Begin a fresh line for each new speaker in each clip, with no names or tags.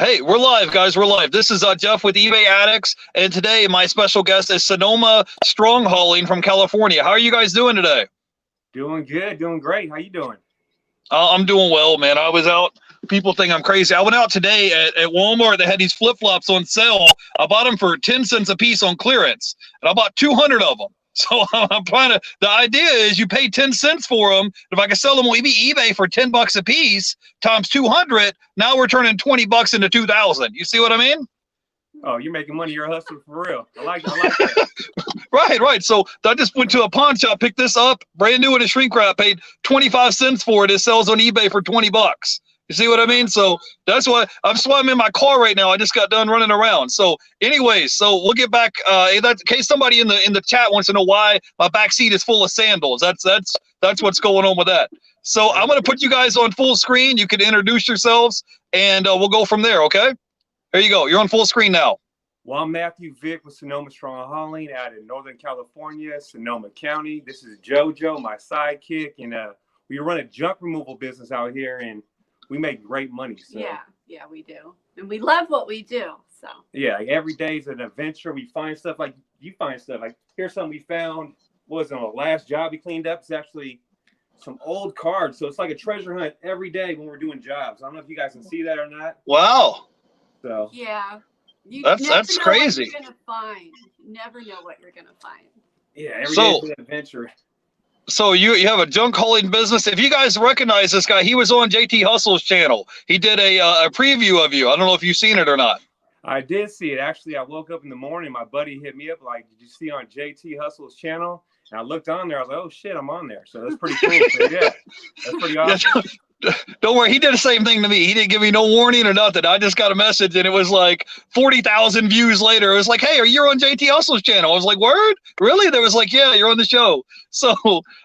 Hey, we're live, guys. We're live. This is Jeff with eBay Addicts, and today my special guest is Sonoma Strong Hauling from California. How are you guys doing today?
Doing good, doing great. How you doing?
I'm doing well, man. I was out. People think I'm crazy. I went out today at Walmart. They had these flip flops on sale. I bought them for 10 cents a piece on clearance, and I bought 200 of them. So I'm trying to. The idea is you pay 10 cents for them. If I can sell them on eBay for $10 a piece times 200, now we're turning $20 into 2,000. You see what I mean?
Oh, you're making money. You're a hustler for real. I like that.
Right. So I just went to a pawn shop, picked this up, brand new in a shrink wrap, paid 25 cents for it. It sells on eBay for $20. You see what I mean? So that's why I'm in my car right now. I just got done running around. So anyways, so we'll get back. In case somebody in the chat wants to know why my back seat is full of sandals. That's what's going on with that. So I'm gonna put you guys on full screen. You can introduce yourselves, and we'll go from there. Okay? There you go. You're on full screen now.
Well, I'm Matthew Vick with Sonoma Strong Hauling out in Northern California, Sonoma County. This is JoJo, my sidekick, and we run a junk removal business out here, and we make great money. So.
Yeah, we do, and we love what we do. So
yeah, like every day is an adventure. We find stuff like you find stuff. Like here's something we found. Was on the last job we cleaned up. It's actually some old cards, so it's like a treasure hunt every day when we're doing jobs. I don't know if you guys can see that or not.
Wow.
So
yeah.
That's crazy.
What you're gonna find. You never know what you're gonna find.
Yeah, every day is an adventure.
So you have a junk hauling business. If you guys recognize this guy, he was on JT Hustle's channel. He did a preview of you. I don't know if you've seen it or not.
I did see it. Actually, I woke up in the morning. My buddy hit me up like, "Did you see on JT Hustle's channel?" And I looked on there. I was like, "Oh shit, I'm on there." So that's pretty cool. So, yeah, that's pretty awesome.
Don't worry, he did the same thing to me. He didn't give me no warning or nothing. I just got a message, and it was like 40,000 views later. It was like, "Hey, are you on JT Hustle's channel?" I was like, "Word? Really?" There was like, "Yeah, you're on the show." So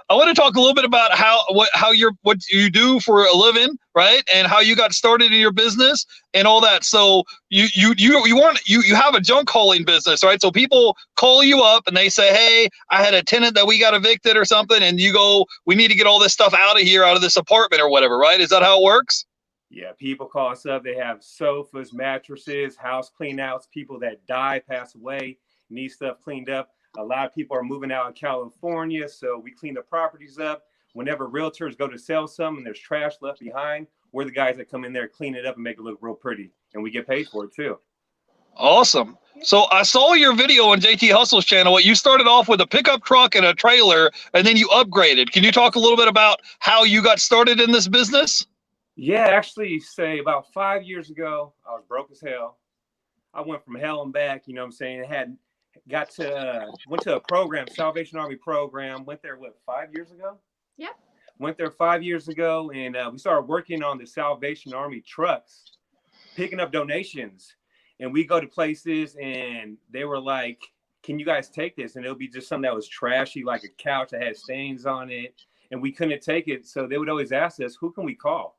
I want to talk a little bit about what you do for a living, right, and how you got started in your business and all that. So you have a junk hauling business, right? So people call you up and they say, "Hey, I had a tenant that we got evicted or something," and you go, "We need to get all this stuff out of here, out of this apartment or whatever," right? Is that how it works?
Yeah, people call us up. They have sofas, mattresses, house clean outs, people that die, pass away, need stuff cleaned up. A lot of people are moving out in California, so we clean the properties up. Whenever realtors go to sell some and there's trash left behind, we're the guys that come in there, clean it up, and make it look real pretty. And we get paid for it, too.
Awesome. So I saw your video on JT Hustle's channel. You started off with a pickup truck and a trailer, and then you upgraded. Can you talk a little bit about how you got started in this business?
Yeah, actually, say about 5 years ago, I was broke as hell. I went from hell and back, you know what I'm saying? Went to a program, Salvation Army program, went there, 5 years ago?
Yeah.
Went there 5 years ago, and we started working on the Salvation Army trucks, picking up donations. And we go to places, and they were like, "Can you guys take this?" And it'll be just something that was trashy, like a couch that had stains on it. And we couldn't take it. So they would always ask us, "Who can we call?"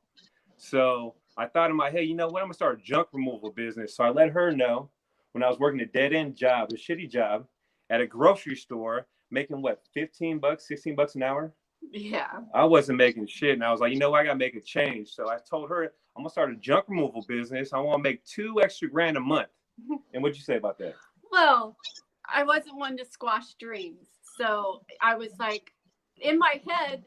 So I thought in my head, you know what? I'm going to start a junk removal business. So I let her know when I was working a dead-end job, a shitty job, at a grocery store, making, $15, $16 an hour?
Yeah.
I wasn't making shit. And I was like, you know what? I got to make a change. So I told her, I'm going to start a junk removal business. I want to make $2 extra grand a month. And what'd you say about that?
Well, I wasn't one to squash dreams. So I was like, in my head,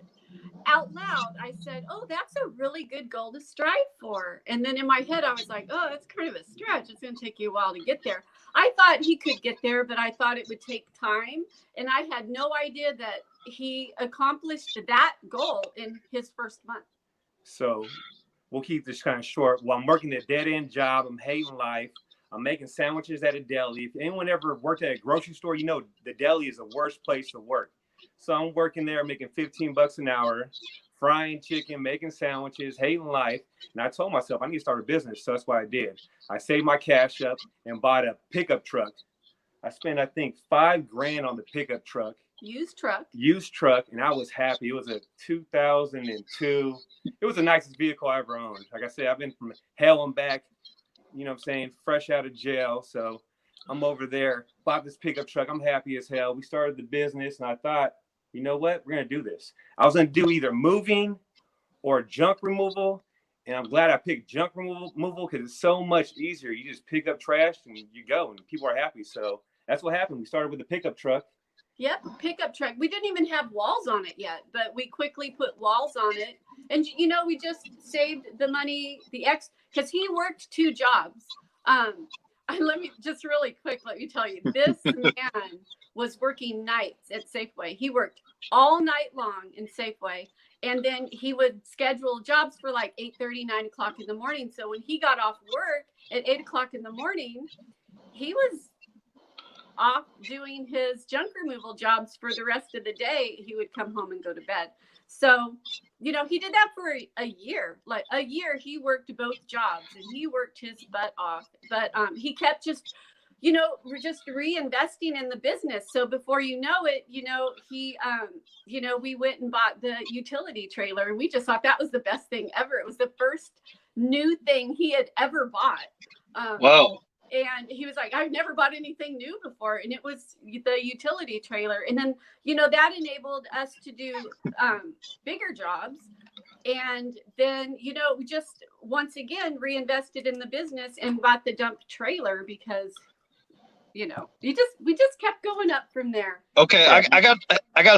out loud, I said, "Oh, that's a really good goal to strive for." And then in my head, I was like, "Oh, it's kind of a stretch. It's going to take you a while to get there." I thought he could get there, but I thought it would take time. And I had no idea that he accomplished that goal in his first month.
So we'll keep this kind of short. While I'm working a dead-end job, I'm hating life. I'm making sandwiches at a deli. If anyone ever worked at a grocery store, you know the deli is the worst place to work. So I'm working there, making $15 an hour, frying chicken, making sandwiches, hating life. And I told myself I need to start a business. So that's what I did. I saved my cash up and bought a pickup truck. I spent, I think, $5 grand on the pickup truck.
Used truck.
And I was happy. It was a 2002. It was the nicest vehicle I ever owned. Like I said, I've been from hell and back, you know what I'm saying, fresh out of jail. So I'm over there, bought this pickup truck. I'm happy as hell. We started the business, and I thought, you know what? We're going to do this. I was going to do either moving or junk removal. And I'm glad I picked junk removal because it's so much easier. You just pick up trash and you go, and people are happy. So that's what happened. We started with a pickup truck.
Yep, pickup truck. We didn't even have walls on it yet, but we quickly put walls on it. And, you know, we just saved the money, because he worked 2 jobs. Let me just really quick, let me tell you, this man was working nights at Safeway. He worked all night long in Safeway. And then he would schedule jobs for like 8:30, 9 o'clock in the morning. So when he got off work at 8 o'clock in the morning, he was off doing his junk removal jobs for the rest of the day. He would come home and go to bed. So, you know, he did that for a year. Like a year, he worked both jobs and he worked his butt off. But he kept just, you know, we're just reinvesting in the business. So before you know it, you know, he, you know, we went and bought the utility trailer, and we just thought that was the best thing ever. It was the first new thing he had ever bought.
Wow.
And he was like, I've never bought anything new before. And it was the utility trailer. And then, you know, that enabled us to do bigger jobs. And then, you know, we just once again reinvested in the business and bought the dump trailer because, you know, we just kept going up from there.
Okay, I got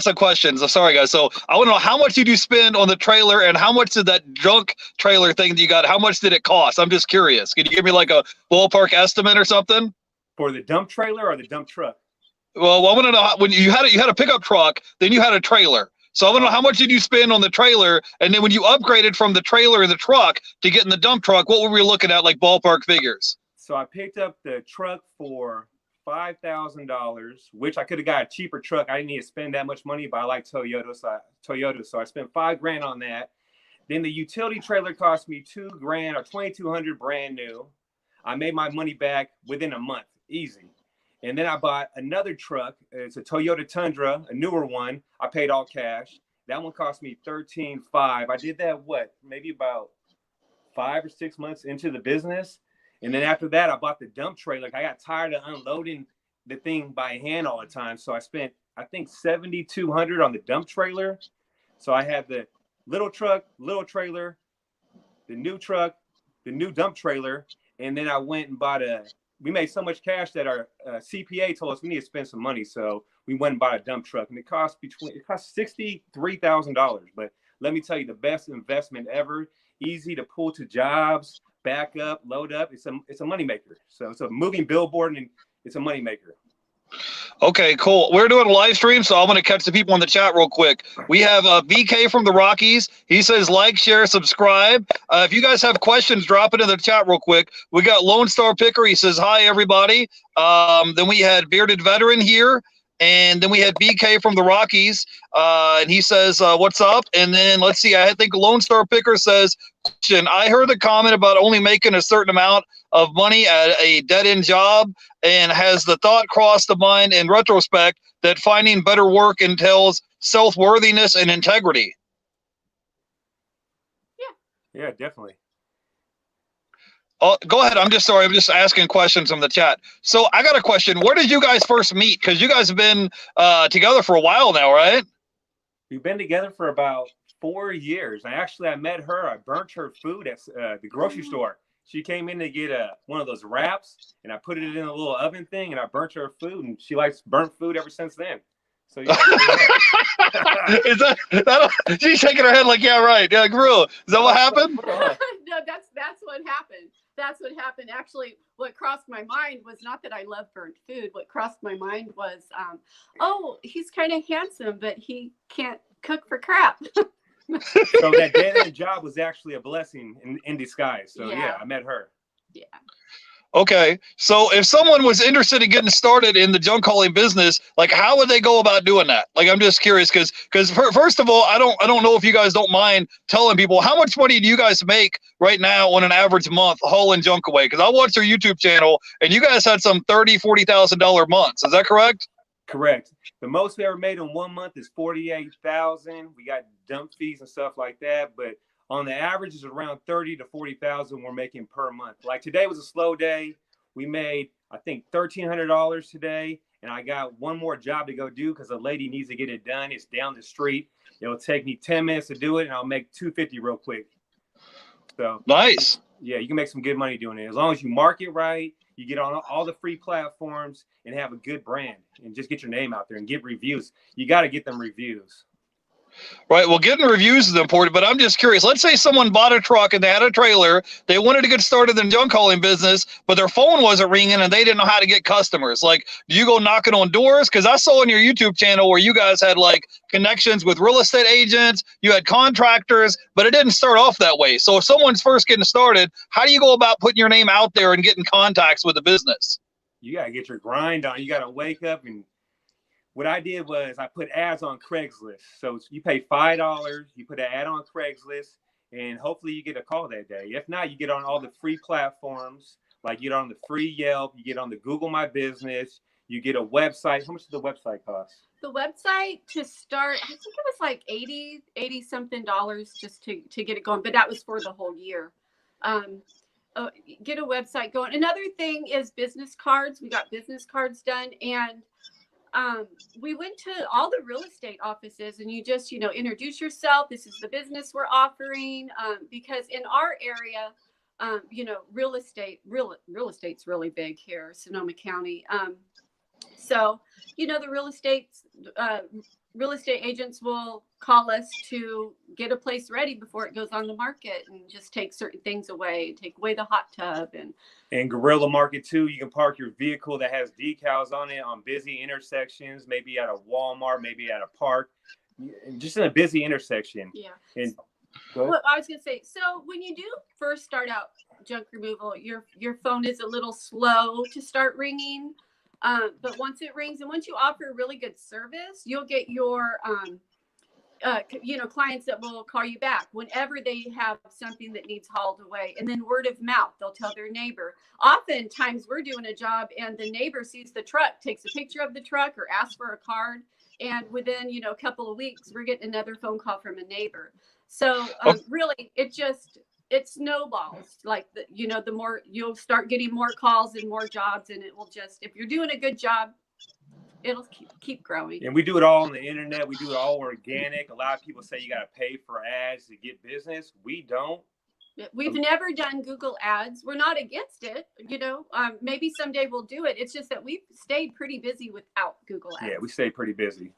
some questions. I'm sorry, guys. So I want to know, how much did you spend on the trailer, and how much did that junk trailer thing that you got? How much did it cost? I'm just curious. Can you give me like a ballpark estimate or something?
For the dump trailer or the dump truck?
Well, I want to know when you had a pickup truck, then you had a trailer. So I want to know, how much did you spend on the trailer, and then when you upgraded from the trailer and the truck to get in the dump truck, what were we looking at, like ballpark figures?
So I picked up the truck for $5,000, which I could have got a cheaper truck. I didn't need to spend that much money, but I like Toyota, so I spent $5,000 on that. Then the utility trailer cost me $2,000 or $2,200 brand new. I made my money back within a month, easy. And then I bought another truck. It's a Toyota Tundra, a newer one. I paid all cash. That one cost me $13,500. I did that maybe about 5 or 6 months into the business. And then after that, I bought the dump trailer. I got tired of unloading the thing by hand all the time. So I spent, I think, $7,200 on the dump trailer. So I had the little truck, little trailer, the new truck, the new dump trailer. And then I went and we made so much cash that our CPA told us we need to spend some money. So we went and bought a dump truck, and it cost $63,000. But let me tell you, the best investment ever. Easy to pull to jobs, back up, load up. It's a moneymaker. So it's a moving billboard, and it's a moneymaker.
Okay, cool. We're doing a live stream, so I'm going to catch the people in the chat real quick. We have BK from the Rockies. He says like, share, subscribe. If you guys have questions, drop it in the chat real quick. We got Lone Star Picker. He says, hi, everybody. Then we had Bearded Veteran here. And then we had BK from the Rockies, and he says, what's up? And then let's see, I think Lone Star Picker says, question, I heard the comment about only making a certain amount of money at a dead-end job, and has the thought crossed the mind in retrospect that finding better work entails self-worthiness and integrity?
Yeah, definitely.
Oh, go ahead. I'm just sorry. I'm just asking questions from the chat. So I got a question. Where did you guys first meet? Because you guys have been together for a while now, right?
We've been together for about 4 years. I met her. I burnt her food at the grocery store. She came in to get one of those wraps, and I put it in a little oven thing, and I burnt her food, and she likes burnt food ever since then. So yeah.
Is that she's shaking her head like, yeah, right. Yeah, real. Is that what happened?
No, that's what happened. That's what happened. Actually, what crossed my mind was not that I love burnt food. What crossed my mind was, oh, he's kind of handsome, but he can't cook for crap.
So that dead-end job was actually a blessing in disguise. So yeah, I met her.
Yeah.
Okay, so if someone was interested in getting started in the junk hauling business, like how would they go about doing that? Like, I'm just curious, because first of all, I don't know if you guys don't mind telling people how much money do you guys make right now on an average month hauling junk away? Because I watched your YouTube channel, and you guys had some $30,000-$40,000 months. Is that correct?
Correct. The most we ever made in 1 month is $48,000. We got dump fees and stuff like that, but on the average, it's around $30,000 to $40,000 we're making per month. Like today was a slow day. We made, I think, $1,300 today, and I got one more job to go do because a lady needs to get it done. It's down the street. It'll take me 10 minutes to do it, and I'll make $250 real quick. So
Nice.
yeah, you can make some good money doing it as long as you market right. You get on all the free platforms and have a good brand and just get your name out there and get reviews. You got to get them reviews.
Right. Well, getting reviews is important, but I'm just curious. Let's say someone bought a truck and they had a trailer. They wanted to get started in the junk hauling business, but their phone wasn't ringing and they didn't know how to get customers. Like, do you go knocking on doors? Because I saw on your YouTube channel where you guys had like connections with real estate agents, you had contractors, but it didn't start off that way. So if someone's first getting started, how do you go about putting your name out there and getting contacts with the business?
You got to get your grind on. You got to wake up and what I did was I put ads on Craigslist. So you pay $5, you put an ad on Craigslist, and hopefully you get a call that day. If not, you get on all the free platforms, like you get on the free Yelp, you get on the Google My Business, you get a website. How much does the website cost?
The website to start, I think it was like 80 something dollars just to get it going, but that was for the whole year. Get a website going. Another thing is business cards. We got business cards done, and we went to all the real estate offices, and you just, introduce yourself. This is the business we're offering. Because in our area, real estate's really big here, Sonoma County. So, the real estate agents will call us to get a place ready before it goes on the market and just take certain things away, take away the hot tub.
And guerrilla market too, you can park your vehicle that has decals on it on busy intersections, maybe at a Walmart, maybe at a park, just in a busy intersection.
Yeah.
And
well, I was going to say, so when you do first start out junk removal, your phone is a little slow to start ringing. But once it rings and once you offer really good service, you'll get your, clients that will call you back whenever they have something that needs hauled away. And then word of mouth, they'll tell their neighbor. Oftentimes we're doing a job and the neighbor sees the truck, takes a picture of the truck or asks for a card. And within, a couple of weeks, we're getting another phone call from a neighbor. So really, it snowballs. Like, the more you'll start getting more calls and more jobs, and it will just, if you're doing a good job, it'll keep growing.
And we do it all on the internet. We do it all organic. A lot of people say you got to pay for ads to get business. We don't.
We've never done Google ads. We're not against it. Maybe someday we'll do it. It's just that we've stayed pretty busy without Google ads.
Yeah, we stay pretty busy.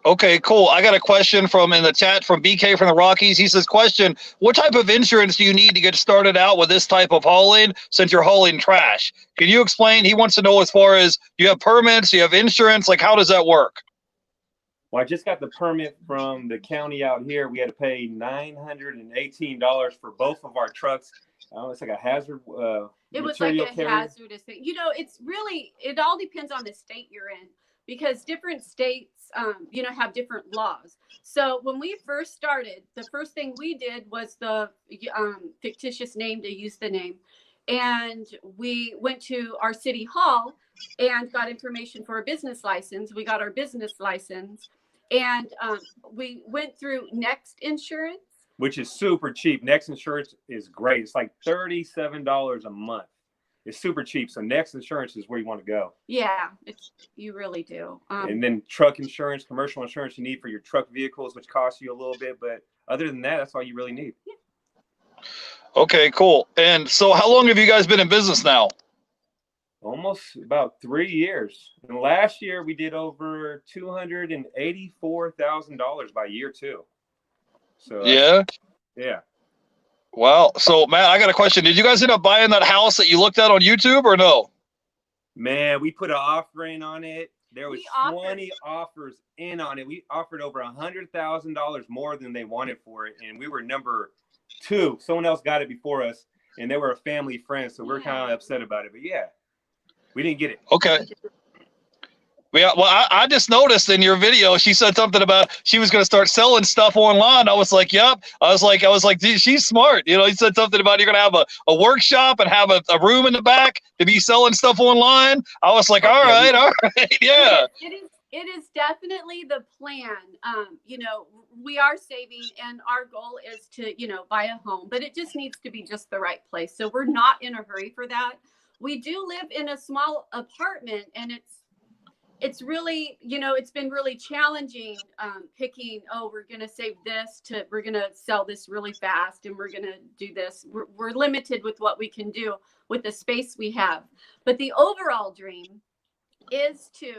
Okay, cool. I got a question in the chat from BK from the Rockies. He says, question, what type of insurance do you need to get started out with this type of hauling since you're hauling trash? Can you explain? He wants to know as far as, do you have permits? Do you have insurance? Like, how does that work?
Well, I just got the permit from the county out here. We had to pay $918 for both of our trucks. It's like a hazard.
It was like a hazardous thing. It all depends on the state you're in, because different states, have different laws. So when we first started, the first thing we did was the fictitious name, to use the name. And we went to our city hall and got information for a business license. We got our business license, and we went through Next Insurance,
which is super cheap. Next Insurance is great. It's like $37 a month. It's super cheap. So Next Insurance is where you want to go.
Yeah, you really do.
And then truck insurance, commercial insurance you need for your truck vehicles, which costs you a little bit. But other than that, that's all you really need.
Yeah.
Okay, cool. And so how long have you guys been in business now?
Almost about 3 years. And last year we did over $284,000 by year 2. So
yeah.
Yeah.
Wow. So, Matt, I got a question. Did you guys end up buying that house that you looked at on YouTube or no?
Man, we put an offering on it. There was 20 offers in on it. We offered over $100,000 more than they wanted for it. And we were number 2. Someone else got it before us, and they were a family friend. So we're kind of upset about it. But yeah, we didn't get it.
Okay. Yeah, well, I just noticed in your video, she said something about she was going to start selling stuff online. I was like, yep. I was like, dude, she's smart. He said something about you're going to have a workshop and have a room in the back to be selling stuff online. I was like, all right. Yeah.
It is definitely the plan. We are saving, and our goal is to, buy a home, but it just needs to be just the right place. So we're not in a hurry for that. We do live in a small apartment, and it's really, it's been really challenging picking, we're going to save this we're going to sell this really fast and we're going to do this. We're limited with what we can do with the space we have. But the overall dream is to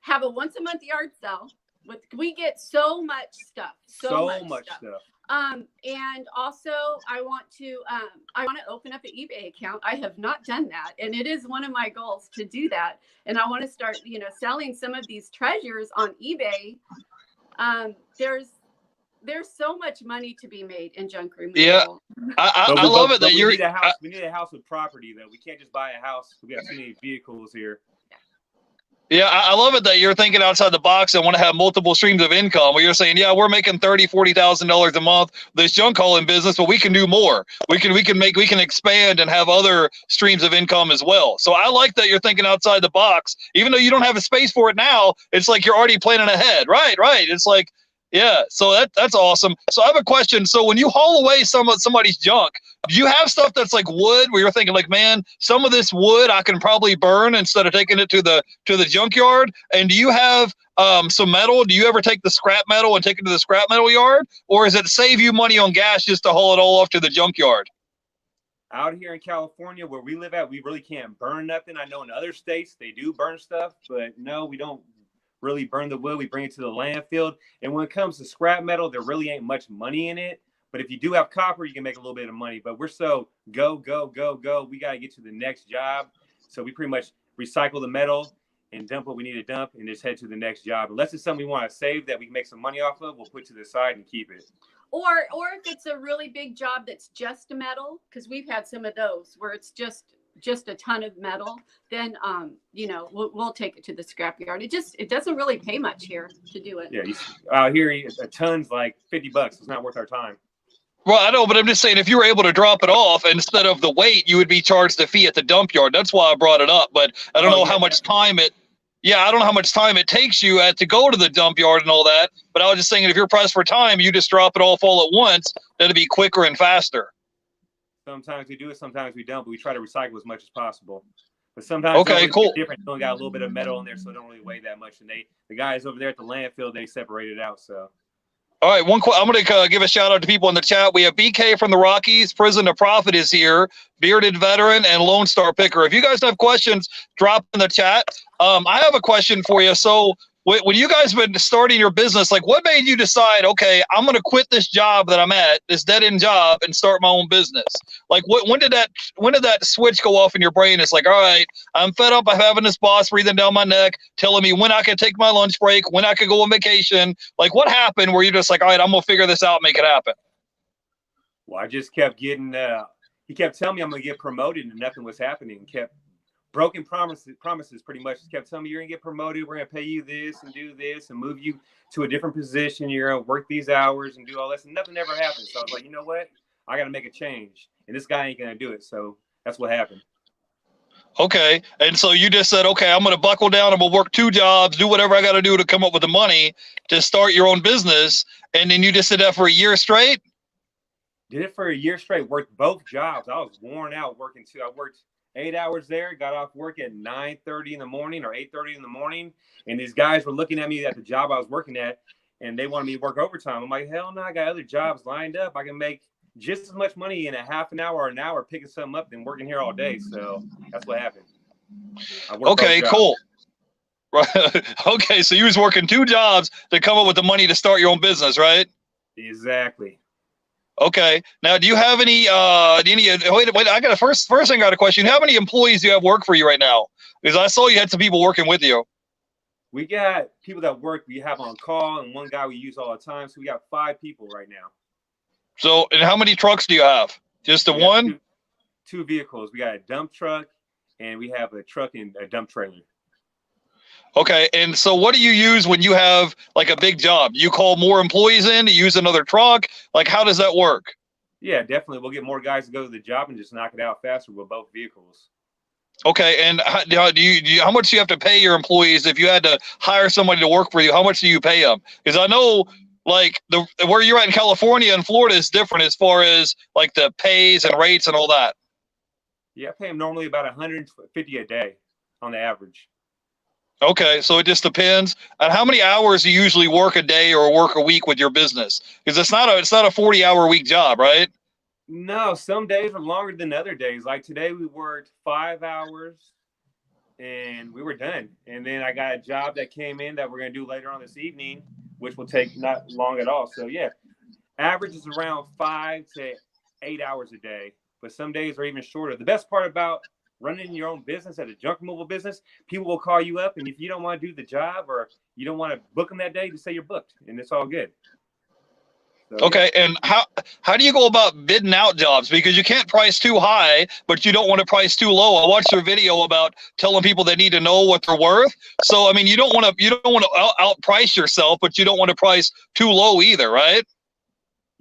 have a once a month yard sale. We get so much stuff, so much stuff. And also I want to open up an eBay account. I have not done that. And it is one of my goals to do that. And I want to start, selling some of these treasures on eBay. There's so much money to be made in junk removal.
Yeah. I love it that
we need a house. We need a house with property though. We can't just buy a house. We have too many vehicles here.
Yeah, I love it that you're thinking outside the box and want to have multiple streams of income. Where you're saying, yeah, we're making $30,000-$40,000 a month this junk hauling business, but we can do more. We can expand and have other streams of income as well. So I like that you're thinking outside the box, even though you don't have a space for it now. It's like you're already planning ahead, right? It's like, yeah. So that's awesome. So I have a question. So when you haul away somebody's junk, do you have stuff that's like wood where you're thinking like, man, some of this wood I can probably burn instead of taking it to the junkyard? And do you have some metal? Do you ever take the scrap metal and take it to the scrap metal yard? Or is it save you money on gas just to haul it all off to the junkyard?
Out here in California where we live at, we really can't burn nothing. I know in other states they do burn stuff, but no, we don't really burn the wood. We bring it to the landfill. And when it comes to scrap metal, there really ain't much money in it. But if you do have copper, you can make a little bit of money. But we're so go. We got to get to the next job. So we pretty much recycle the metal and dump what we need to dump and just head to the next job. Unless it's something we want to save that we can make some money off of, we'll put to the side and keep it.
Or if it's a really big job that's just metal, because we've had some of those where it's just a ton of metal, then we'll take it to the scrapyard. It doesn't really pay much here to do it.
Yeah, out here a ton's like $50. It's not worth our time.
Well, I know, but I'm just saying if you were able to drop it off instead of the weight, you would be charged the fee at the dump yard. That's why I brought it up. But I don't know how much time it takes you to go to the dump yard and all that. But I was just saying if you're pressed for time, you just drop it off all at once. That'd be quicker and faster.
Sometimes we do it, sometimes we don't, but we try to recycle as much as possible. But sometimes
cool.
Different. It's only got a little bit of metal in there, so it don't really weigh that much. And the guys over there at the landfill, they separate it out. So.
All right, I'm going to give a shout out to people in the chat. We have BK from the Rockies, Prison to Profit is here, Bearded Veteran, and Lone Star Picker. If you guys have questions, drop in the chat. I have a question for you. So when you guys been starting your business, like what made you decide, okay, I'm going to quit this job that I'm at, this dead-end job, and start my own business? Like when did that switch go off in your brain? It's like, all right, I'm fed up of having this boss breathing down my neck, telling me when I can take my lunch break, when I can go on vacation. Like what happened where you're just like, all right, I'm going to figure this out and make it happen?
Well, I just kept getting, he kept telling me I'm going to get promoted and nothing was happening. Kept broken promises pretty much. Just kept telling me you're gonna get promoted, we're gonna pay you this and do this and move you to a different position, you're gonna work these hours and do all this, and nothing ever happened. So I was like, you know what, I gotta make a change, and this guy ain't gonna do it. So that's what happened.
Okay, and so you just said, okay, I'm gonna buckle down, I'm gonna work 2 jobs, do whatever I gotta do to come up with the money to start your own business. And then you just did that for a year straight?
Did it for a year straight, worked both jobs. I was worn out working too. I worked 8 hours there, got off work at 9:30 in the morning or 8:30 in the morning. And these guys were looking at me at the job I was working at, and they wanted me to work overtime. I'm like, hell no, I got other jobs lined up. I can make just as much money in a half an hour or an hour picking something up than working here all day. So that's what happened.
Okay, cool. Right. Okay, so you was working 2 jobs to come up with the money to start your own business, right?
Exactly.
Okay. Now, do you have any? Wait. I got a first thing. I got a question. How many employees do you have work for you right now? Because I saw you had some people working with you.
We got people that work. We have on call, and one guy we use all the time. So we got 5 people right now.
So, and how many trucks do you have? Just the one?
2 vehicles. We got a dump truck, and we have a truck and a dump trailer.
Okay, and so what do you use when you have like a big job? You call more employees in to use another truck? Like, how does that work?
Yeah, definitely. We'll get more guys to go to the job and just knock it out faster with both vehicles.
Okay, and how much do you have to pay your employees if you had to hire somebody to work for you? How much do you pay them? Because I know like where you're at in California and Florida is different as far as like the pays and rates and all that.
Yeah, I pay them normally about $150 a day on the average.
Okay, so it just depends on how many hours you usually work a day or work a week with your business, because it's not a 40-hour week job, right?
No, some days are longer than other days. Like today, we worked 5 hours and we were done. And then I got a job that came in that we're going to do later on this evening, which will take not long at all. So yeah, average is around 5 to 8 hours a day, but some days are even shorter. The best part about running your own business at a junk removal business, people will call you up, and if you don't want to do the job or you don't want to book them that day, just say you're booked, and it's all good. So,
Okay, and how do you go about bidding out jobs? Because you can't price too high, but you don't want to price too low. I watched your video about telling people they need to know what they're worth. So I mean, you don't want to outprice yourself, but you don't want to price too low either, right?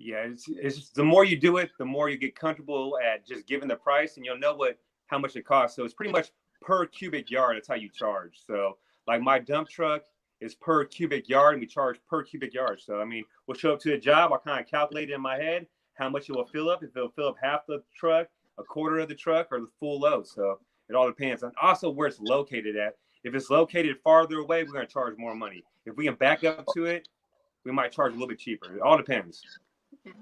yeah, it's just, the more you do it, the more you get comfortable at just giving the price, and you'll know how much it costs. So it's pretty much per cubic yard. That's how you charge. So like my dump truck is per cubic yard, and we charge per cubic yard. So I mean, we'll show up to a job. I'll kind of calculate it in my head how much it will fill up. If it'll fill up half the truck, a quarter of the truck, or the full load. So it all depends. And also where it's located at. If it's located farther away, we're going to charge more money. If we can back up to it, we might charge a little bit cheaper. It all depends.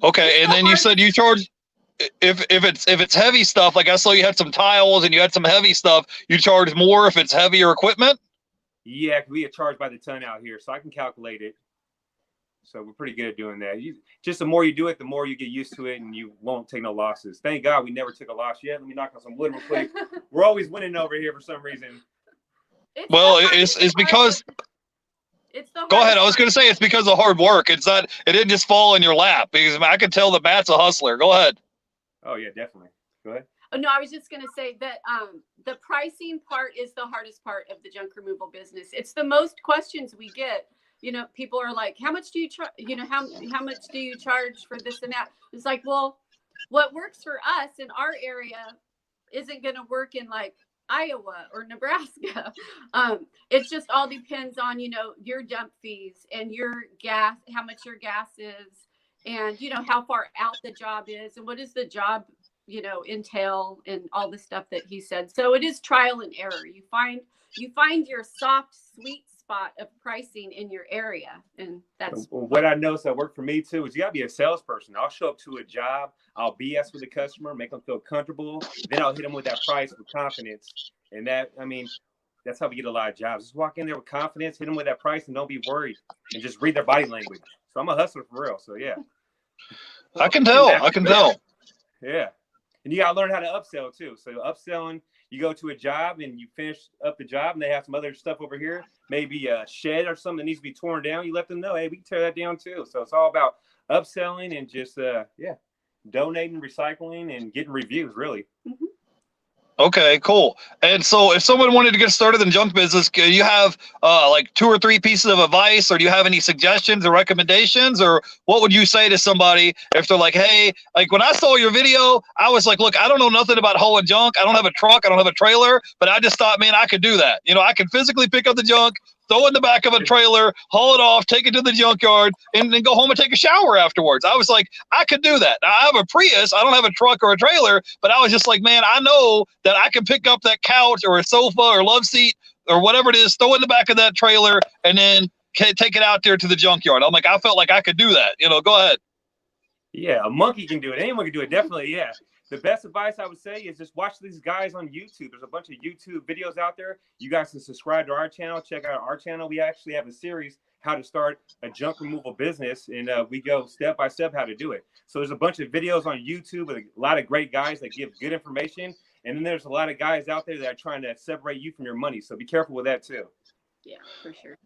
Okay, and then you said you charge if it's heavy stuff. Like I saw you had some tiles and you had some heavy stuff. You charge more if it's heavier equipment.
Yeah, we get charged by the ton out here, so I can calculate it. So we're pretty good at doing that. Just the more you do it, the more you get used to it, and you won't take no losses. Thank God we never took a loss yet. Let me knock on some wood real quick. We're always winning over here for some reason.
It's because. Go ahead. I was going to say it's because of hard work. It didn't just fall in your lap, because I could tell that Matt's a hustler. Go ahead.
Oh yeah, definitely. Go ahead.
Oh, no, I was just going to say that the pricing part is the hardest part of the junk removal business. It's the most questions we get. You know, people are like, how much do you charge? You know, how much do you charge for this and that? It's like, well, what works for us in our area isn't going to work in like Iowa or Nebraska. It just all depends on, you know, your dump fees and your gas, how much your gas is, and, you know, how far out the job is, and what is the job, you know, entail, and all the stuff that he said. So it is trial and error. You find your soft, sweet spot of pricing in your area. And that's
what I noticed that worked for me too, is you gotta be a salesperson. I'll show up to a job, I'll BS with the customer, make them feel comfortable, then I'll hit them with that price with confidence. And that, I mean, that's how we get a lot of jobs. Just walk in there with confidence, hit them with that price, and don't be worried, and just read their body language. So I'm a hustler for real. So yeah.
I can tell.
Yeah. And you got to learn how to upsell too. So upselling, you go to a job and you finish up the job and they have some other stuff over here, maybe a shed or something that needs to be torn down. You let them know, hey, we can tear that down too. So it's all about upselling and just, donating, recycling, and getting reviews, really.
Mm-hmm.
Okay, cool. And so if someone wanted to get started in the junk business, do you have like 2 or 3 pieces of advice, or do you have any suggestions or recommendations, or what would you say to somebody if they're like, hey, like when I saw your video, I was like, look, I don't know nothing about hauling junk. I don't have a truck. I don't have a trailer, but I just thought, man, I could do that. You know, I can physically pick up the junk, throw it in the back of a trailer, haul it off, take it to the junkyard, and then go home and take a shower afterwards. I was like, I could do that. Now, I have a Prius. I don't have a truck or a trailer, but I was just like, man, I know that I can pick up that couch or a sofa or love seat or whatever it is, throw it in the back of that trailer, and then take it out there to the junkyard. I'm like, I felt like I could do that. You know, go ahead.
Yeah, a monkey can do it. Anyone can do it. Definitely, yeah. The best advice I would say is just watch these guys on YouTube. There's a bunch of YouTube videos out there. You guys can subscribe to our channel. Check out our channel. We actually have a series, how to start a junk removal business, and we go step by step how to do it. So there's a bunch of videos on YouTube with a lot of great guys that give good information. And then there's a lot of guys out there that are trying to separate you from your money. So be careful with that too.
Yeah, for sure.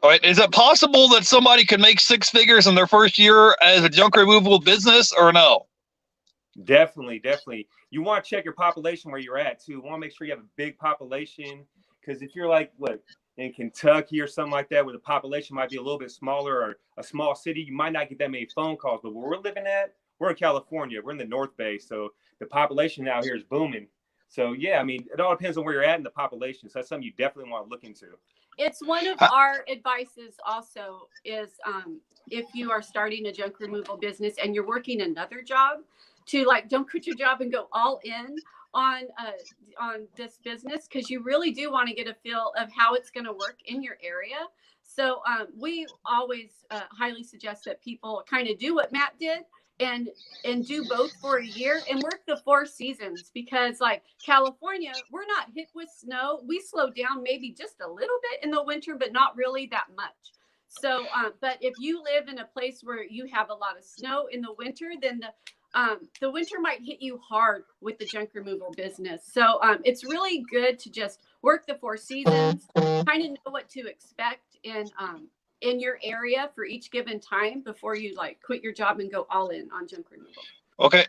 All right. Is it possible that somebody could make 6 figures in their first year as a junk removal business, or no?
Definitely. You want to check your population where you're at too. You want to make sure you have a big population, because if you're like in Kentucky or something like that, where the population might be a little bit smaller, or a small city, you might not get that many phone calls. But where we're living at, we're in California. We're in the North Bay, so the population out here is booming. So yeah, I mean, it all depends on where you're at in the population. So that's something you definitely want to look into.
It's one of our advices also is if you are starting a junk removal business and you're working another job, to like, don't quit your job and go all in. on this business, because you really do want to get a feel of how it's going to work in your area. So we always highly suggest that people kind of do what Matt did and do both for a year and work the 4 seasons, because like California, we're not hit with snow. We slow down maybe just a little bit in the winter, but not really that much. So, but if you live in a place where you have a lot of snow in the winter, then the winter might hit you hard with the junk removal business. So it's really good to just work the 4 seasons, kind of know what to expect in your area for each given time before you like quit your job and go all in on junk removal.
Okay.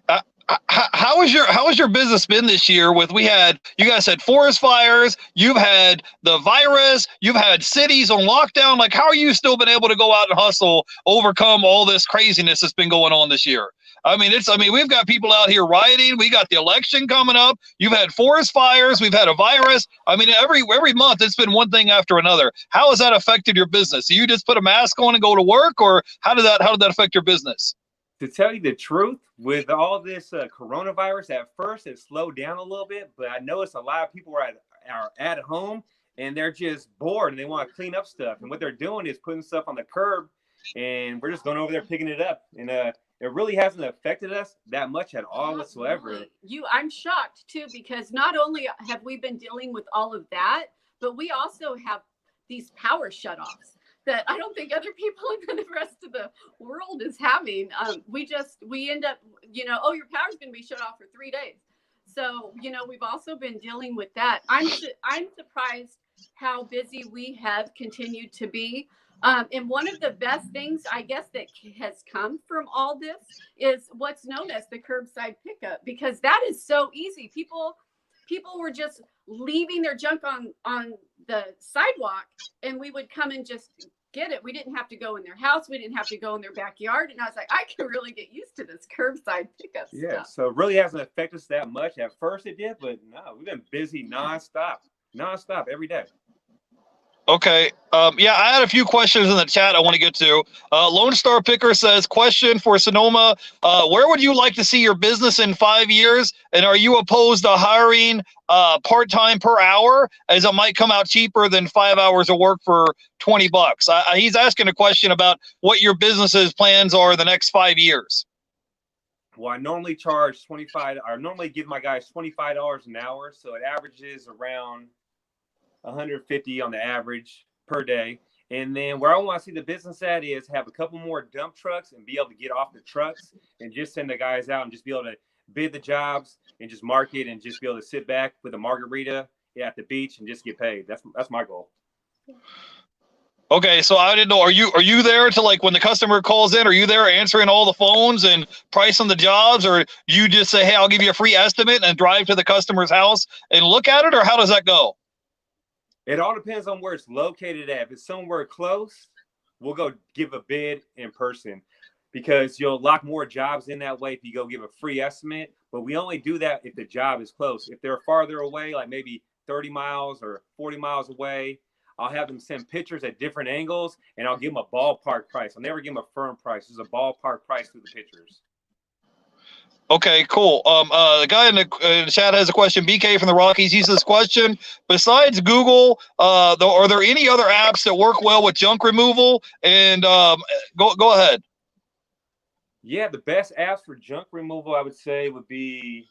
How has your business been this year? You guys had forest fires, you've had the virus, you've had cities on lockdown. Like, how are you still been able to go out and hustle, overcome all this craziness that's been going on this year? I mean, we've got people out here rioting. We got the election coming up. You've had forest fires. We've had a virus. I mean, every month it's been one thing after another. How has that affected your business? Do you just put a mask on and go to work, or how did that affect your business?
To tell you the truth, with all this coronavirus, at first it slowed down a little bit, but I noticed a lot of people are at home and they're just bored and they want to clean up stuff. And what they're doing is putting stuff on the curb, and we're just going over there picking it up. And it really hasn't affected us that much at all whatsoever.
I'm shocked too, because not only have we been dealing with all of that, but we also have these power shutoffs that I don't think other people in the rest of the world is having. We end up, your power's going to be shut off for 3 days. So, we've also been dealing with that. I'm surprised how busy we have continued to be. And one of the best things, I guess, that has come from all this is what's known as the curbside pickup, because that is so easy. People were just leaving their junk on the sidewalk, and we would come and just get it. We didn't have to go in their house. We didn't have to go in their backyard. And I was like, I can really get used to this curbside pickup stuff.
So it really hasn't affected us that much. At first it did, but no, we've been busy nonstop every day.
Okay. I had a few questions in the chat I want to get to. Lone Star Picker says, question for Sonoma. Where would you like to see your business in 5 years? And are you opposed to hiring part-time per hour, as it might come out cheaper than 5 hours of work for $20? He's asking a question about what your business's plans are the next 5 years.
Well, I normally charge I normally give my guys $25 an hour. So it averages around 150 on the average per day. And then where I want to see the business at is have a couple more dump trucks and be able to get off the trucks and just send the guys out and just be able to bid the jobs and just market and just be able to sit back with a margarita at the beach and just get paid. That's my goal.
Okay, so I didn't know. Are you there to, like, when the customer calls in? Are you there answering all the phones and pricing the jobs, or you just say, hey, I'll give you a free estimate and drive to the customer's house and look at it, or how does that go?
It all depends on where it's located at. If it's somewhere close, we'll go give a bid in person, because you'll lock more jobs in that way if you go give a free estimate. But we only do that if the job is close. If they're farther away, like maybe 30 miles or 40 miles away, I'll have them send pictures at different angles, and I'll give them a ballpark price. I'll never give them a firm price. There's a ballpark price through the pictures.
Okay, cool. The guy in the chat has a question. BK from the Rockies. He says, question, besides Google, are there any other apps that work well with junk removal? And go ahead.
Yeah, the best apps for junk removal, I would say, would be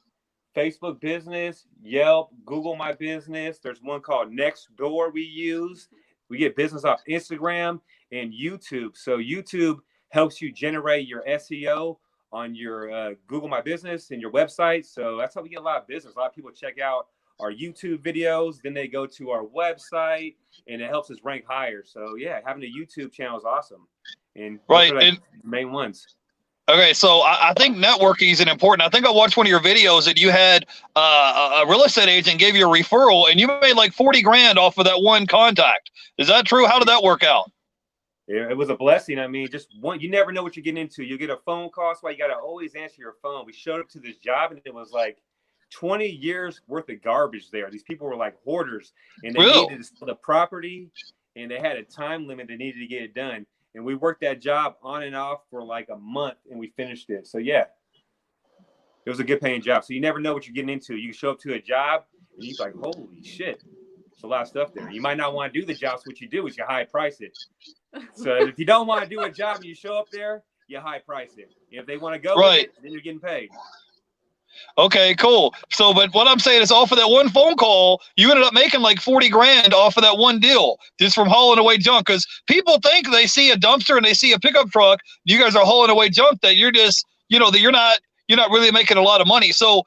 Facebook Business, Yelp, Google My Business. There's one called Nextdoor we use. We get business off Instagram and YouTube. So YouTube helps you generate your SEO on your Google My Business and your website. So that's how we get a lot of business. A lot of people check out our YouTube videos, then they go to our website, and it helps us rank higher. So yeah, having a YouTube channel is awesome. And
right,
those are like the main ones.
Okay, so I think networking is important. I think I watched one of your videos that you had a real estate agent gave you a referral, and you made like 40 grand off of that one contact. Is that true? How did that work out?
It was a blessing. I mean, you never know what you're getting into. You get a phone call, so you got to always answer your phone. We showed up to this job, and it was like 20 years worth of garbage there. These people were like hoarders, and they needed to sell the property, and they had a time limit. They needed to get it done. And we worked that job on and off for like a month, and we finished it. So yeah, it was a good paying job. So you never know what you're getting into. You show up to a job and you're like, holy shit, there's a lot of stuff there. You might not want to do the job. So what you do is you high price it. So if you don't want to do a job and you show up there, you high price it. If they want to go with it, then you're getting paid.
Okay, cool. So, but what I'm saying is, off of that one phone call, you ended up making like 40 grand off of that one deal, just from hauling away junk. Because people think they see a dumpster and they see a pickup truck. You guys are hauling away junk that you're just, that you're not really making a lot of money. So,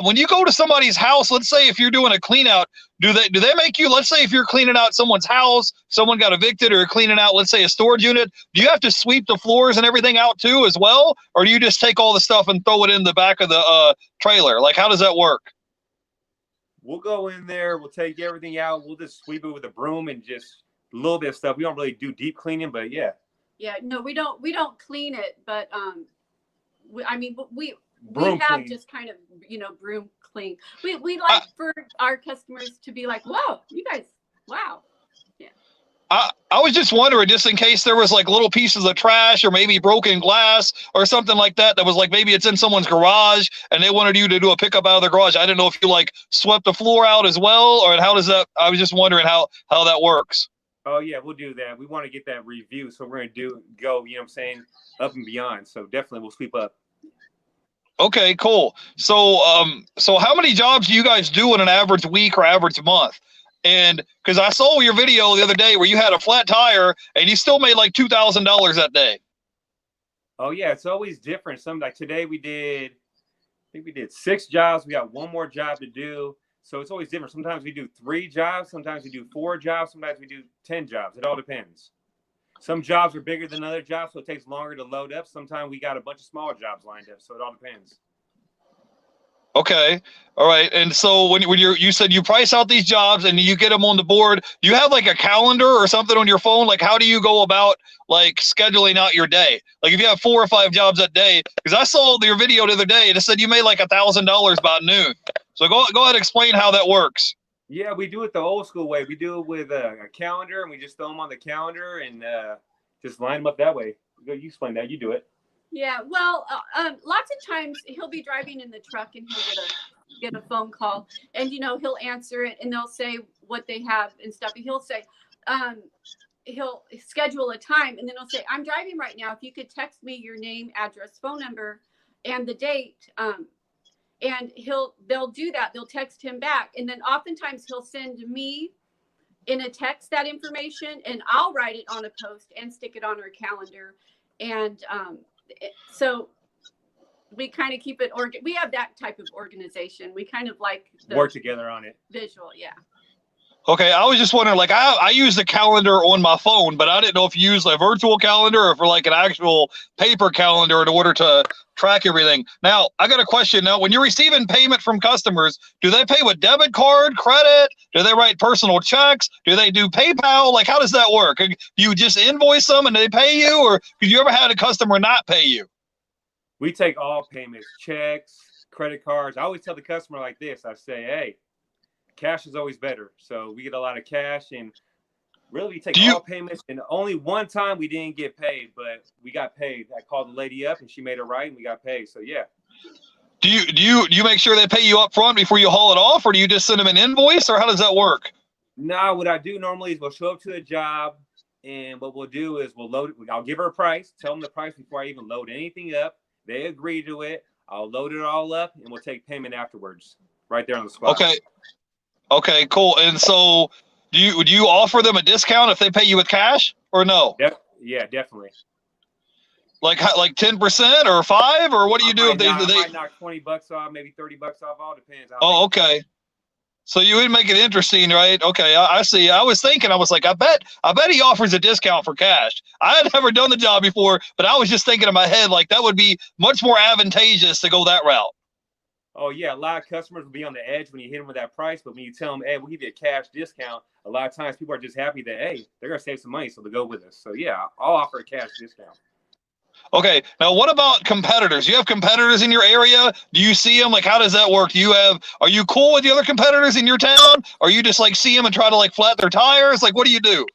when you go to somebody's house, let's say if you're doing a clean out, do they make you? Let's say if you're cleaning out someone's house, someone got evicted, or cleaning out, let's say, a storage unit. Do you have to sweep the floors and everything out too as well, or do you just take all the stuff and throw it in the back of the trailer? Like, how does that work?
We'll go in there, we'll take everything out, we'll just sweep it with a broom and just a little bit of stuff. We don't really do deep cleaning, but yeah.
Yeah, no, we don't clean it, but we
Broom
have
clean.
just kind of, broom clean. We like for our customers to be like, whoa, you guys, wow. Yeah.
I was just wondering, just in case there was like little pieces of trash or maybe broken glass or something like that was like, maybe it's in someone's garage and they wanted you to do a pickup out of their garage. I didn't know if you like swept the floor out as well, or how does that, I was just wondering how that works.
Oh yeah, we'll do that. We want to get that review, so we're going to go, up and beyond. So definitely we'll sweep up.
Okay, cool. So, so how many jobs do you guys do in an average week or average month? And because I saw your video the other day where you had a flat tire and you still made like $2,000 that day.
Oh yeah, it's always different. Some like today I think we did 6 jobs. We got one more job to do. So it's always different. Sometimes we do 3 jobs. Sometimes we do 4 jobs. Sometimes we do 10 jobs. It all depends. Some jobs are bigger than other jobs, so it takes longer to load up. Sometimes we got a bunch of small jobs lined up, so it all depends.
Okay. All right. And so when you said you price out these jobs and you get them on the board, do you have like a calendar or something on your phone? Like, how do you go about like scheduling out your day? Like if you have 4 or 5 jobs a day, because I saw your video the other day and it said you made like $1,000 by noon. So go ahead and explain how that works.
Yeah, we do it the old school way. We do it with a calendar, and we just throw them on the calendar and just line them up that way. You explain that. You do it.
Yeah, well, lots of times he'll be driving in the truck and he'll get a phone call, and he'll answer it, and they'll say what they have and stuff. And he'll say, he'll schedule a time, and then he'll say, "I'm driving right now. If you could text me your name, address, phone number, and the date." And they'll do that. They'll text him back, and then oftentimes he'll send me in a text that information, and I'll write it on a post and stick it on our calendar, and so we kind of keep it we have that type of organization. We kind of like
work together on it.
Visual, yeah.
Okay, I was just wondering, like I use the calendar on my phone, but I didn't know if you use a virtual calendar or for like an actual paper calendar in order to track everything. Now, I got a question. Now, when you're receiving payment from customers, do they pay with debit card, credit? Do they write personal checks? Do they do PayPal? Like, how does that work? Do you just invoice them and they pay you, or have you ever had a customer not pay you?
We take all payments, checks, credit cards. I always tell the customer like this. I say, hey, cash is always better. So we get a lot of cash, and really we take all payments. And only one time we didn't get paid, but we got paid. I called the lady up and she made it right, and we got paid. So yeah.
Do you make sure they pay you up front before you haul it off, or do you just send them an invoice, or how does that work?
No, what I do normally is we'll show up to a job, and what we'll do is we'll load it. I'll give her a price, tell them the price before I even load anything up. They agree to it. I'll load it all up, and we'll take payment afterwards, right there on the spot.
Okay, cool. And so do you offer them a discount if they pay you with cash, or no?
Yeah, definitely.
Like 10% or 5%, or what do you do if they
might knock $20 off, maybe $30 off, all depends.
Oh, okay. So you would make it interesting, right? Okay, I see. I was thinking, I was like, I bet he offers a discount for cash. I had never done the job before, but I was just thinking in my head, like that would be much more advantageous to go that route.
Oh yeah, a lot of customers will be on the edge when you hit them with that price, but when you tell them, hey, we'll give you a cash discount, a lot of times people are just happy that, hey, they're gonna save some money, so they'll go with us. So yeah, I'll offer a cash discount.
Okay, now what about competitors? You have competitors in your area? Do you see them? Like, how does that work? Are you cool with the other competitors in your town? Or you just like see them and try to like flat their tires? Like, what do you do?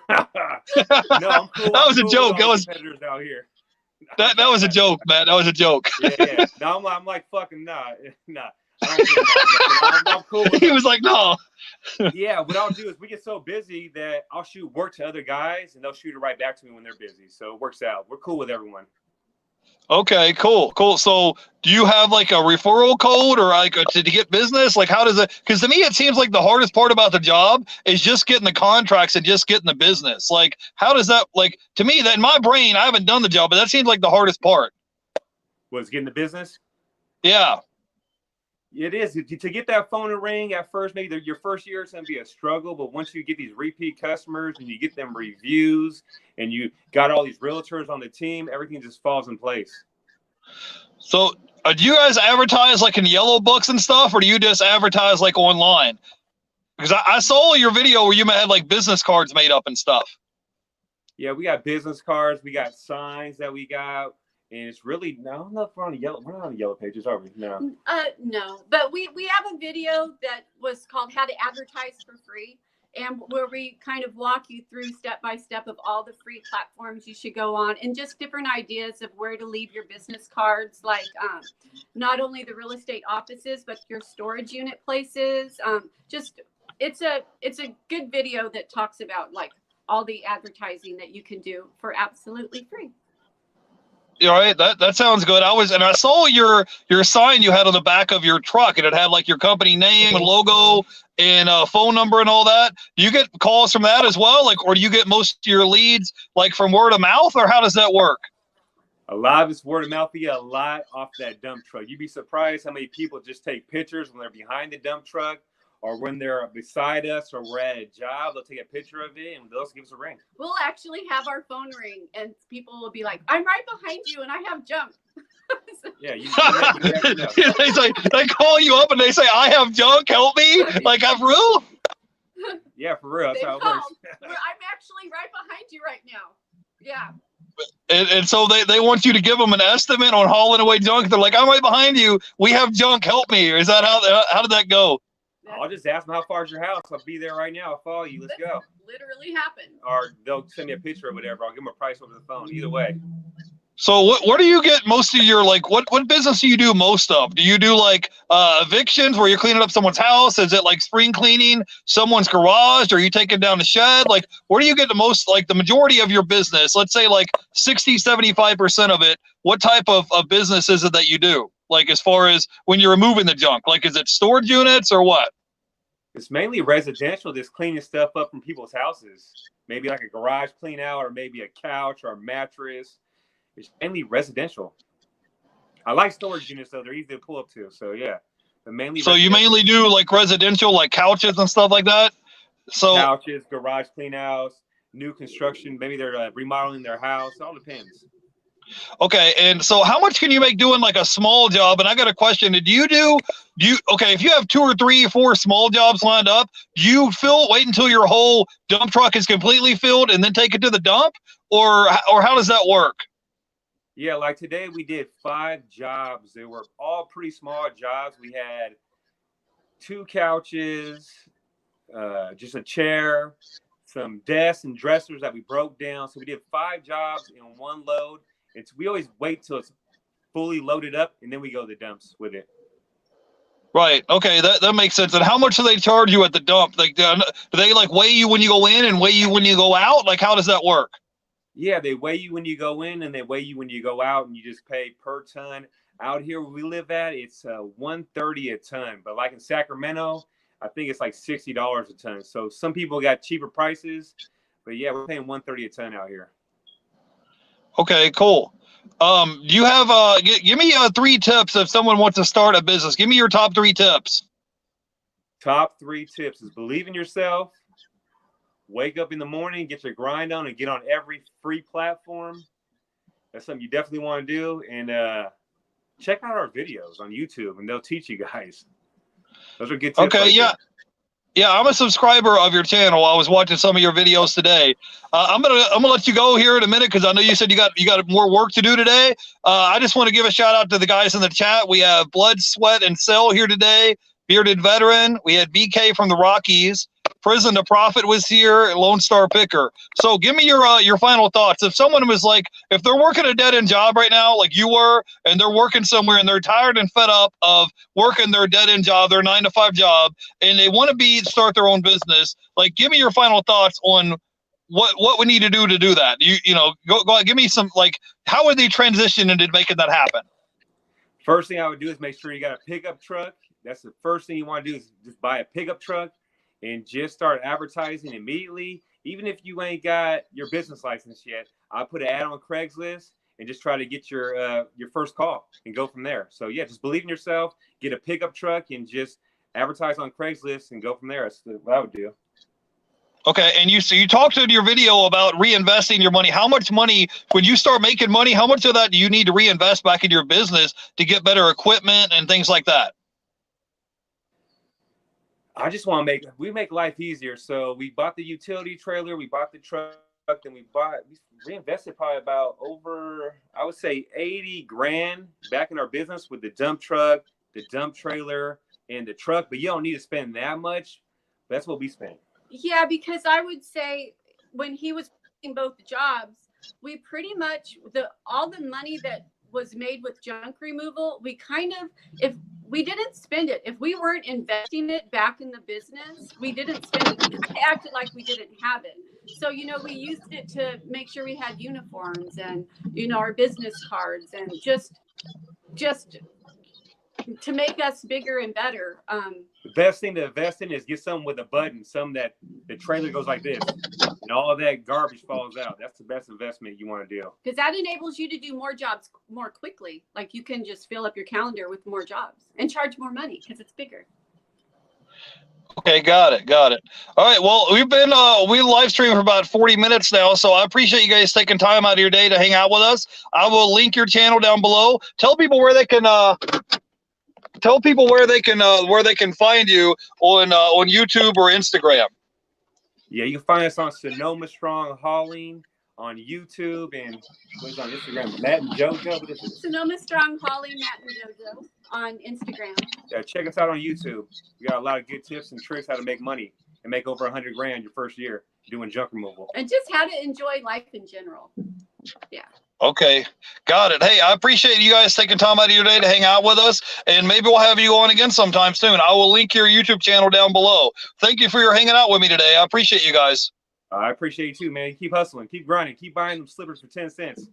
No, I'm cool.
That was a joke.
That was competitors out here.
That was a joke, Matt. That was a joke.
Yeah. Now I'm like fucking nah. I don't feel I'm cool with
He
it.
was like, no.
Yeah, what I'll do is we get so busy that I'll shoot work to other guys and they'll shoot it right back to me when they're busy. So it works out. We're cool with everyone.
Okay, cool. So do you have like a referral code or like to get business? Like how does it, because to me it seems like the hardest part about the job is just getting the contracts and just getting the business. Like how does that, like to me, that in my brain, I haven't done the job, but that seems like the hardest part.
Was getting the business?
Yeah.
It is. To get that phone to ring at first, maybe your first year it's going to be a struggle. But once you get these repeat customers and you get them reviews and you got all these realtors on the team, everything just falls in place.
So do you guys advertise like in yellow books and stuff, or do you just advertise like online? Because I saw your video where you had like business cards made up and stuff.
Yeah, we got business cards. We got signs that we got. And it's really, no, I don't know if we're not on the yellow pages, are we? No.
No, but we have a video that was called How to Advertise for Free, and where we kind of walk you through step by step of all the free platforms you should go on and just different ideas of where to leave your business cards, like not only the real estate offices, but your storage unit places. It's a good video that talks about like all the advertising that you can do for absolutely free.
All right, that sounds good. I saw your sign you had on the back of your truck, and it had like your company name and logo and phone number and all that. Do you get calls from that as well, like, or do you get most of your leads like from word of mouth, or how does that work?
A lot of it's word of mouth. We get a lot off that dump truck. You'd be surprised how many people just take pictures when they're behind the dump truck, or when they're beside us, or we're at a job, they'll take a picture of it and they'll give us a ring. We'll
actually have our phone ring and people will be like, I'm right behind you and I have junk.
Yeah, you
never know. They call you up and they say, I have junk, help me. Like, I'm real?
Yeah, for real. That's how it works.
I'm actually right behind you right now. Yeah.
And so they want you to give them an estimate on hauling away junk. They're like, I'm right behind you. We have junk, help me. Or is that how did that go?
I'll just ask them, how far is your house? I'll be there right now. I'll follow you. Let's go.
Literally happened.
Or they'll send me a picture or whatever. I'll give them a price over the phone. Either way.
So what do you get most of your, like, what business do you do most of? Do you do like evictions where you're cleaning up someone's house? Is it like spring cleaning someone's garage? Or are you taking down the shed? Like, where do you get the most, like the majority of your business? Let's say like 60, 75% of it. What type of business is it that you do? Like as far as when you're removing the junk, like is it storage units or what?
It's mainly residential, just cleaning stuff up from people's houses. Maybe like a garage clean out, or maybe a couch or a mattress. It's mainly residential. I like storage units though; they're easy to pull up to. So yeah, but mainly.
So you mainly do like residential, like couches and stuff like that. So
couches, garage clean outs, new construction. Maybe they're remodeling their house. It all depends.
Okay, and so how much can you make doing like a small job? And I got a question. Okay, if you have 2 or 3 or 4 small jobs lined up, do you wait until your whole dump truck is completely filled and then take it to the dump? Or how does that work?
Yeah, like today we did 5 jobs. They were all pretty small jobs. We had 2 couches, just a chair, some desks and dressers that we broke down. So we did 5 jobs in one load. We always wait till it's fully loaded up and then we go to the dumps with it.
Right. Okay. That makes sense. And how much do they charge you at the dump? Like, do they like weigh you when you go in and weigh you when you go out? Like, how does that work?
Yeah, they weigh you when you go in and they weigh you when you go out, and you just pay per ton. Out here where we live at, it's $130 a ton. But like in Sacramento, I think it's like $60 a ton. So some people got cheaper prices, but yeah, we're paying $130 a ton out here. Okay,
cool. Do you have give me 3 tips if someone wants to start a business? Give me your top 3 tips.
Top 3 tips is believe in yourself, wake up in the morning, get your grind on, and get on every free platform. That's something you definitely want to do. And check out our videos on YouTube, and they'll teach you guys. Those are good tips.
Okay, yeah. Yeah, I'm a subscriber of your channel. I was watching some of your videos today. I'm gonna let you go here in a minute because I know you said you got more work to do today. I just want to give a shout out to the guys in the chat. We have Blood, Sweat, and Cell here today. Bearded Veteran. We had BK from the Rockies. Prison to Profit was here, Lone Star Picker. So give me your final thoughts. If someone was like, if they're working a dead end job right now, like you were, and they're working somewhere and they're tired and fed up of working their dead end job, their 9-to-5 job, and they want to start their own business, like give me your final thoughts on what we need to do that. You know, go ahead, give me some, like, how would they transition into making that happen?
First thing I would do is make sure you got a pickup truck. That's the first thing you want to do, is just buy a pickup truck and just start advertising immediately. Even if you ain't got your business license yet, I'll put an ad on Craigslist and just try to get your first call and go from there. So yeah, just believe in yourself, get a pickup truck and just advertise on Craigslist and go from there. That's what I would do.
Okay, and you talked in your video about reinvesting your money. How much money, when you start making money, how much of that do you need to reinvest back in your business to get better equipment and things like that?
I just want to make life easier. So we bought the utility trailer, we bought the truck, and we reinvested probably about over, I would say 80 grand back in our business with the dump truck, the dump trailer, and the truck. But you don't need to spend that much. That's what we spent.
Yeah, because I would say when he was working both jobs, we pretty much, all the money that was made with junk removal, we kind of, if we didn't spend it, if we weren't investing it back in the business, we didn't spend it. We kind of acted like we didn't have it. So, you know, we used it to make sure we had uniforms and, you know, our business cards, and just to make us bigger and better.
The best thing to invest in is get something with a button, some that the trailer goes like this, and all of that garbage falls out. That's the best investment you want to do.
Because that enables you to do more jobs more quickly. Like you can just fill up your calendar with more jobs and charge more money because it's bigger.
Okay, got it. All right, well, we live stream for about 40 minutes now, so I appreciate you guys taking time out of your day to hang out with us. I will link your channel down below. Tell people where they can find you on YouTube or Instagram.
Yeah, you can find us on Sonoma Strong Hauling on YouTube, and what's on Instagram? Matt and JoJo. What is it?
Sonoma Strong Hauling, Matt and JoJo on Instagram.
Yeah, check us out on YouTube. We got a lot of good tips and tricks how to make money and make over 100 grand your first year doing junk removal.
And just how to enjoy life in general. Yeah.
Okay, got it. Hey, I appreciate you guys taking time out of your day to hang out with us, and maybe we'll have you on again sometime soon. I will link your YouTube channel down below. Thank you for your hanging out with me today. I appreciate you guys.
I appreciate you too, man. Keep hustling, keep grinding, keep buying them slippers for 10 cents.